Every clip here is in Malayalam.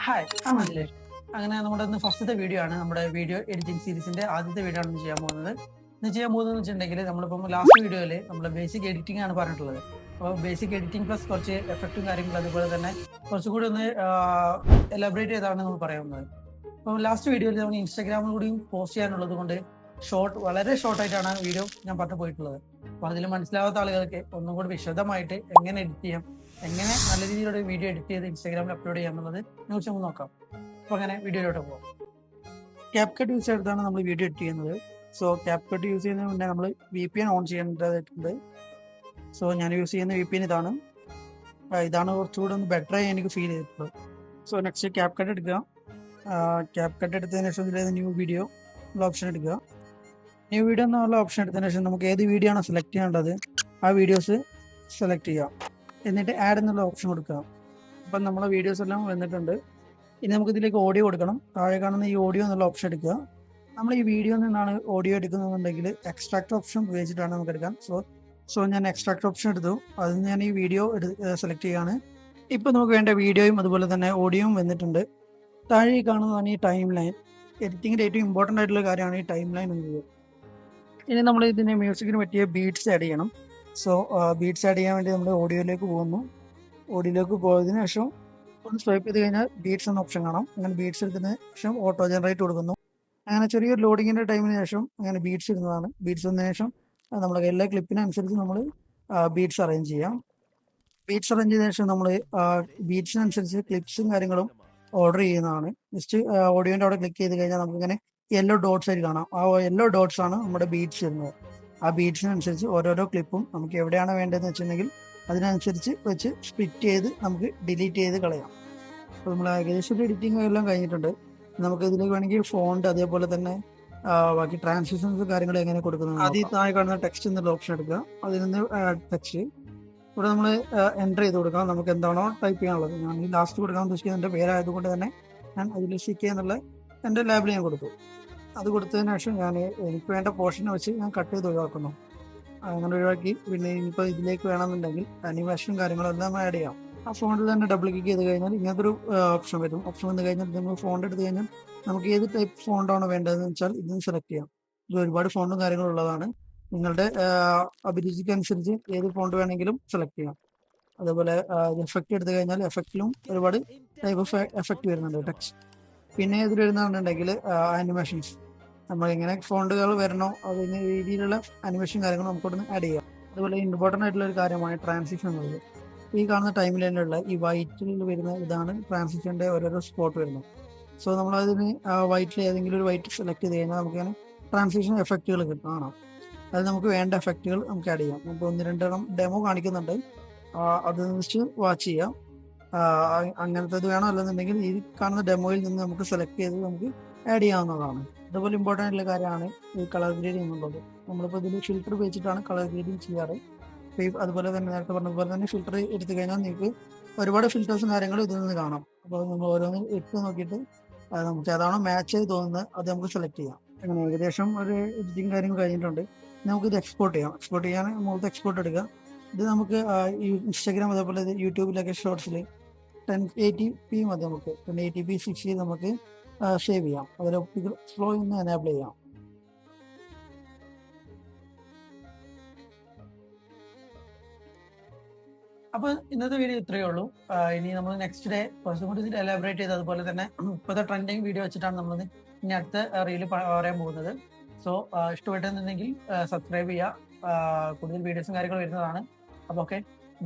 ഹായ്, അഖിലേഷ്. അങ്ങനെ നമ്മുടെ ഇന്ന് ഫസ്റ്റത്തെ വീഡിയോ ആണ്. നമ്മുടെ വീഡിയോ എഡിറ്റിംഗ് സീരീസിന്റെ ആദ്യത്തെ വീഡിയോ ആണ് ചെയ്യാൻ പോകുന്നത്. ഇന്ന് ചെയ്യാൻ പോകുന്നത് വെച്ചിട്ടുണ്ടെങ്കിൽ നമ്മളിപ്പം ലാസ്റ്റ് വീഡിയോയിൽ നമ്മൾ ബേസിക് എഡിറ്റിംഗ് ആണ് പറഞ്ഞിട്ടുള്ളത്. അപ്പോൾ ബേസിക് എഡിറ്റിംഗ് പ്ലസ് കുറച്ച് എഫക്റ്റും കാര്യങ്ങളും അതുപോലെ തന്നെ കുറച്ചുകൂടി ഒന്ന് എലാബറേറ്റ് ചെയ്താണ് നമ്മൾ പറയുന്നത്. അപ്പോൾ ലാസ്റ്റ് വീഡിയോയിൽ നമ്മൾ ഇൻസ്റ്റാഗ്രാമിൽ കൂടിയും പോസ്റ്റ് ചെയ്യാനുള്ളത് കൊണ്ട് വളരെ ഷോർട്ടായിട്ടാണ് വീഡിയോ ഞാൻ പറഞ്ഞു പോയിട്ടുള്ളത്. അപ്പോൾ അതിൽ മനസ്സിലാവാത്ത ആളുകൾക്ക് ഒന്നും കൂടി വിശദമായിട്ട് എങ്ങനെ എഡിറ്റ് ചെയ്യാം, എങ്ങനെ നല്ല രീതിയിലുള്ള വീഡിയോ എഡിറ്റ് ചെയ്ത് ഇൻസ്റ്റാഗ്രാമിൽ അപ്ലോഡ് ചെയ്യാം എന്നുള്ളത് നമുക്ക് നോക്കാം. അപ്പോൾ അങ്ങനെ വീഡിയോയിലോട്ട് പോകാം. ക്യാപ്കട്ട് യൂസ് ചെയ്തിട്ടാണ് നമ്മൾ വീഡിയോ എഡിറ്റ് ചെയ്യുന്നത്. സോ ക്യാപ്കട്ട് യൂസ് ചെയ്യുന്നതിന് മുന്നേ നമ്മൾ VPN ഓൺ ചെയ്യേണ്ടതായിട്ടുണ്ട്. സോ ഞാൻ യൂസ് ചെയ്യുന്ന VPN ഇതാണ്. കുറച്ചുകൂടെ ഒന്ന് ബെറ്ററായി എനിക്ക് ഫീൽ ചെയ്തിട്ടുള്ളത്. സോ നെക്സ്റ്റ് ക്യാപ്കട്ട് എടുക്കുക. ക്യാപ്കട്ട് എടുത്തതിന് ശേഷം ഇതിൽ ന്യൂ വീഡിയോ ഉള്ള ഓപ്ഷൻ എടുക്കുക. ന്യൂ വീഡിയോ എന്നുള്ള ഓപ്ഷൻ എടുത്തതിന് ശേഷം നമുക്ക് ഏത് വീഡിയോ ആണ് സെലക്ട് ചെയ്യേണ്ടത് ആ വീഡിയോസ് സെലക്ട് ചെയ്യാം. എന്നിട്ട് ആഡ് എന്നുള്ള ഓപ്ഷൻ കൊടുക്കുക. അപ്പം നമ്മളെ വീഡിയോസ് എല്ലാം വന്നിട്ടുണ്ട്. ഇനി നമുക്ക് ഇതിലേക്ക് ഓഡിയോ കൊടുക്കണം. താഴെ കാണുന്ന ഈ ഓഡിയോ എന്നുള്ള ഓപ്ഷൻ എടുക്കുക. നമ്മൾ ഈ വീഡിയോയിൽ നിന്നാണ് ഓഡിയോ എടുക്കുന്നതെന്നുണ്ടെങ്കിൽ എക്സ്ട്രാക്ട് ഓപ്ഷൻ ഉപയോഗിച്ചിട്ടാണ് നമുക്ക് എടുക്കാം. സോ ഞാൻ എക്സ്ട്രാക്ട് ഓപ്ഷൻ എടുത്തു. അതിന് ഞാൻ ഈ വീഡിയോ സെലക്ട് ചെയ്യുകയാണ്. ഇപ്പം നമുക്ക് വേണ്ട വീഡിയോയും അതുപോലെ തന്നെ ഓഡിയോയും വന്നിട്ടുണ്ട്. താഴെ കാണുന്നതാണ് ഈ ടൈം ലൈൻ. എഡിറ്റിങ്ങിൻ്റെ ഏറ്റവും ഇമ്പോർട്ടൻ്റ് ആയിട്ടുള്ള കാര്യമാണ് ഈ ടൈം ലൈൻ എന്നത്. ഇനി നമ്മൾ ഇതിന് മ്യൂസിക്കിന് പറ്റിയ ബീറ്റ്സ് ആഡ് ചെയ്യണം. സോ ബീറ്റ്സ് ആഡ് ചെയ്യാൻ വേണ്ടി നമ്മൾ ഓഡിയോയിലേക്ക് പോകുന്നു. ഓഡിയോയിലേക്ക് പോയതിനു ശേഷം ഒന്ന് സ്വൈപ്പ് ചെയ്ത് കഴിഞ്ഞാൽ ബീറ്റ്സ് എന്ന ഓപ്ഷൻ കാണാം. അങ്ങനെ ബീറ്റ്സ് എടുത്തതിന് ശേഷം ഓട്ടോ ജനറേറ്റ് കൊടുക്കുന്നു. അങ്ങനെ ചെറിയൊരു ലോഡിങ്ങിൻ്റെ ടൈമിന് ശേഷം അങ്ങനെ ബീറ്റ്സ് ഇടുന്നതാണ്. ബീറ്റ്സ് വന്നതിന് ശേഷം നമ്മുടെ എല്ലാ ക്ലിപ്പിനനുസരിച്ച് നമ്മൾ ബീറ്റ്സ് അറേഞ്ച് ചെയ്യാം. ബീറ്റ്സ് അറേഞ്ച് ചെയ്തതിനു ശേഷം നമ്മൾ ബീറ്റ്സിനനുസരിച്ച് ക്ലിപ്സും കാര്യങ്ങളും ഓർഡർ ചെയ്യുന്നതാണ്. ജസ്റ്റ് ഓഡിയോൻ്റെ അവിടെ ക്ലിക്ക് ചെയ്ത് കഴിഞ്ഞാൽ നമുക്കിങ്ങനെ യെല്ലോ ഡോട്ട്സ് ആയിട്ട് കാണാം. ആ യെല്ലോ ഡോട്ട്സ് ആണ് നമ്മുടെ ബീറ്റ്സ് വരുന്നത്. ആ ബീറ്റ്സിനനുസരിച്ച് ഓരോരോ ക്ലിപ്പും നമുക്ക് എവിടെയാണ് വേണ്ടതെന്ന് വെച്ചിട്ടുണ്ടെങ്കിൽ അതിനനുസരിച്ച് വെച്ച് സ്പ്ലിറ്റ് ചെയ്ത് നമുക്ക് ഡിലീറ്റ് ചെയ്ത് കളയാം. അപ്പോൾ നമ്മൾ ഏകദേശം എഡിറ്റിംഗ് എല്ലാം കഴിഞ്ഞിട്ടുണ്ട്. നമുക്ക് ഇതിലേക്ക് വേണമെങ്കിൽ ഫോണ്ട് അതേപോലെ തന്നെ ബാക്കി ട്രാൻസിഷൻസ് കാര്യങ്ങൾ എങ്ങനെ കൊടുക്കുന്നത് ആദ്യം താഴെ കാണുന്ന ടെക്സ്റ്റ് എന്നുള്ള ഓപ്ഷൻ എടുക്കുക. അതിൽ നിന്ന് ടെക്സ്റ്റ് ഇവിടെ നമ്മൾ എൻ്റർ ചെയ്ത് കൊടുക്കണം. നമുക്ക് എന്താണോ ടൈപ്പ് ചെയ്യാനുള്ളത്. ഞാൻ ഈ ലാസ്റ്റ് കൊടുക്കാമെന്ന് ഉദ്ദേശിക്കുന്നത് എൻ്റെ പേരായതുകൊണ്ട് തന്നെ ഞാൻ അതിൽ CK എന്നുള്ള എൻ്റെ ലാബിൽ ഞാൻ കൊടുത്തു. അത് കൊടുത്തതിന് ശേഷം ഞാൻ എനിക്ക് വേണ്ട പോർഷനെ വെച്ച് ഞാൻ കട്ട് ചെയ്ത് ഒഴിവാക്കുന്നു. അങ്ങനെ ഒഴിവാക്കി പിന്നെ ഇനിയിപ്പോൾ ഇതിലേക്ക് വേണമെന്നുണ്ടെങ്കിൽ അനിമേഷനും കാര്യങ്ങളും എല്ലാം ആഡ് ചെയ്യാം. ആ ഫോണിൽ തന്നെ ഡബിൾ ക്ലിക്ക് ചെയ്ത് കഴിഞ്ഞാൽ ഇങ്ങനത്തെ ഒരു ഓപ്ഷൻ വരും. ഓപ്ഷൻ വന്നു കഴിഞ്ഞാൽ നമ്മൾ ഫോണ്ട് എടുത്ത് കഴിഞ്ഞാൽ നമുക്ക് ഏത് ടൈപ്പ് ഫോണ്ടാണോ വേണ്ടതെന്ന് വെച്ചാൽ ഇതിന് സെലക്ട് ചെയ്യാം. ഇത് ഒരുപാട് ഫോണ്ടും കാര്യങ്ങളും ഉള്ളതാണ്. നിങ്ങളുടെ അഭിരുചിക്ക് അനുസരിച്ച് ഏത് ഫോണ്ട് വേണമെങ്കിലും സെലക്ട് ചെയ്യാം. അതേപോലെ എഫക്റ്റ് എടുത്തു കഴിഞ്ഞാൽ എഫക്റ്റിലും ഒരുപാട് ടൈപ്പ് ഓഫ് എഫക്റ്റ് വരുന്നുണ്ട്. ടെക്സ്റ്റ് പിന്നെ ഇതിൽ വരുന്നുണ്ടെങ്കിൽ ആനിമേഷൻസ് നമ്മൾ എങ്ങനെ ഫോണ്ടുകൾ വരണോ അതിന് രീതിയിലുള്ള അനിമേഷൻ കാര്യങ്ങൾ നമുക്കൊന്ന് ആഡ് ചെയ്യാം. അതുപോലെ ഇമ്പോർട്ടൻ്റ് ആയിട്ടുള്ള ഒരു കാര്യമാണ് ട്രാൻസിഷൻ എന്നുള്ളത്. ഈ കാണുന്ന ടൈമിൽ തന്നെയുള്ള ഈ വൈറ്റിൽ വരുന്ന ഇതാണ് ട്രാൻസിഷൻ്റെ ഓരോരോ സ്പോട്ട് വരുന്നത്. സോ നമ്മളതിന് വൈറ്റിൽ ഏതെങ്കിലും ഒരു വൈറ്റ് സെലക്ട് ചെയ്ത് കഴിഞ്ഞാൽ നമുക്കങ്ങനെ ട്രാൻസിഷൻ എഫക്റ്റുകൾ കാണാം. അത് നമുക്ക് വേണ്ട എഫക്റ്റുകൾ നമുക്ക് ആഡ് ചെയ്യാം. നമുക്ക് 1-2 ഡെമോ കാണിക്കുന്നുണ്ട്. അത് വെച്ച് വാച്ച് ചെയ്യാം. അങ്ങനത്തേത് വേണോ അല്ലെന്നുണ്ടെങ്കിൽ ഈ കാണുന്ന ഡെമോയിൽ നിന്ന് നമുക്ക് സെലക്ട് ചെയ്ത് നമുക്ക് ആഡ് ചെയ്യാവുന്നതാണ്. അതുപോലെ ഇമ്പോർട്ടൻ്റ് ആയിട്ടുള്ള കാര്യമാണ് ഈ കളർ ഗ്രേഡിംഗ് എന്നുള്ളത്. നമ്മളിപ്പോൾ ഇതിൽ ഫിൽറ്റർ ഉപയോഗിച്ചിട്ടാണ് കളർ ഗ്രേഡിംഗ് ചെയ്യാറ്. അതുപോലെ തന്നെ നേരത്തെ പറഞ്ഞതുപോലെ തന്നെ ഫിൽറ്റർ എടുത്തു കഴിഞ്ഞാൽ നിങ്ങൾക്ക് ഒരുപാട് ഫിൽറ്റേഴ്സും കാര്യങ്ങളും ഇതിൽ നിന്ന് കാണാം. അപ്പോൾ നമ്മൾ ഓരോന്ന് എടുത്ത് നോക്കിയിട്ട് നമുക്ക് ഏതാണോ മാച്ച് ആയി തോന്നുന്നത് അത് നമുക്ക് സെലക്ട് ചെയ്യാം. അങ്ങനെ ഏകദേശം ഒരു എഡിറ്റിംഗ് കാര്യങ്ങൾ കഴിഞ്ഞിട്ടുണ്ട്. നമുക്കിത് എക്സ്പോർട്ട് ചെയ്യാം. എക്സ്പോർട്ട് ചെയ്യാൻ മുകളിലത്തെ എക്സ്പോർട്ട് എടുക്കുക. ഇത് നമുക്ക് ഇൻസ്റ്റാഗ്രാം അതേപോലെ യൂട്യൂബിലൊക്കെ ഷോർട്സിൽ 1080p മതി. നമുക്ക് 1080p 60 നമുക്ക് സേവ് ചെയ്യാം. അതിൽ ഒപ്റ്റിക്കൽ ഫ്ലോ ഒന്ന് എനേബിൾ ചെയ്യാം. അപ്പോൾ ഇന്നത്തെ വീഡിയോ ഇത്രയേ ഉള്ളൂ. ഇനി നമ്മൾ നെക്സ്റ്റ് ഡേ കുറച്ചും കൂടി ഇതിൽ എലാബറേറ്റ് ചെയ്ത് അതുപോലെ തന്നെ ഇപ്പോഴത്തെ ട്രെൻഡിങ് വീഡിയോ വെച്ചിട്ടാണ് നമ്മൾ ഇനി അടുത്ത റീല് പറയാൻ പോകുന്നത്. സോ ഇഷ്ടപ്പെട്ടെന്നുണ്ടെങ്കിൽ സബ്സ്ക്രൈബ് ചെയ്യുക. കൂടുതൽ വീഡിയോസും കാര്യങ്ങളും വരുന്നതാണ്. അപ്പോൾ ഓക്കെ,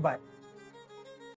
ബൈ.